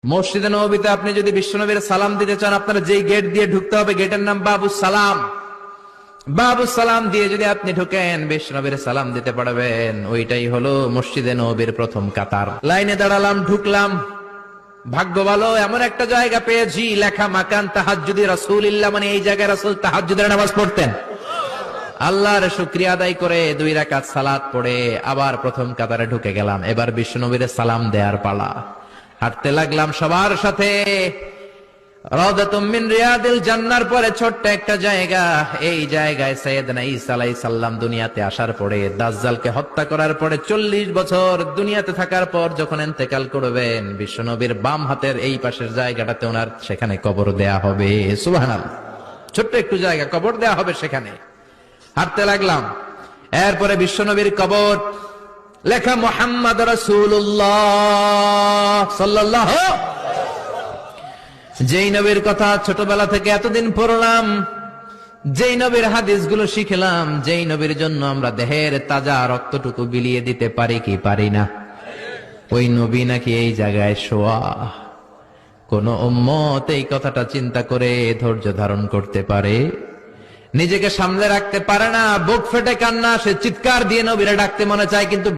মসজিদে নববীতে আপনি যদি বিশ্বনবীর সালাম দিতে চান, আপনার যেই গেট দিয়ে ঢুকতে হবে, গেটের নাম বাবুস সালাম। বাবুস সালাম দিয়ে যদি আপনি ঢুকেন, বিশ্বনবীর সালাম দিতে পারবেন। ওইটাই হলো মসজিদে নববীর প্রথম কাতার। লাইনে দাঁড়ালাম, ঢুকলাম। ভাগ্য ভালো, এমন একটা জায়গা পেয়েছি লেখা মাকান তাহাজ্জুদি রাসূলিল্লাহ, মানে এই জায়গায় রাসূল তাহাজ্জুদের নামাজ পড়তেন। আল্লাহর শুকরিয়া আদায় করে 2 রাকাত সালাত পড়ে আবার প্রথম কাতারে ঢুকে গেলাম। এবার বিশ্বনবীর সালাম দেওয়ার পালা। হাঁটতে লাগলাম সবার সাথে। রাউদাতুম মিন রিয়াদিল জান্নার পরে ছোট্ট একটা জায়গা, এই জায়গায় সাইয়েদনা ঈসা আলাইহিস সালাম দুনিয়াতে আসার পরে, দাজ্জালকে হত্যা করার পরে 40 বছর দুনিয়াতে থাকার পর যখন ইন্তেকাল করবেন, বিশ্বনবীর বাম হাতের এই পাশের জায়গাটাতে ওনার সেখানে কবর দেয়া হবে। সুবহানাল্লাহ, ছোট্ট একটু জায়গা, কবর দেয়া হবে সেখানে। হাঁটতে লাগলাম, এরপরে বিশ্বনবীর কবর, লেখা মুহাম্মদ রাসূলুল্লাহ সাল্লাল্লাহু। যেই নবীর কথা ছোটবেলা থেকে এতদিন পড়লাম, যেই নবীর হাদিসগুলো শিখলাম, যেই নবীর জন্য আমরা দেহের তাজা রক্তটুকু বিলিয়ে দিতে পারি কি পারি না, ওই নবী নাকি এই জায়গায় শোয়া। কোন উম্মত এই কথাটা চিন্তা করে ধৈর্য ধারণ করতে পারে? নিজেকে সামলে রাখতে পারে না, বুক ফেটে কান্না, সে চিৎকার দিয়ে নবীরে ডাকতে মনে চায়, কিন্তু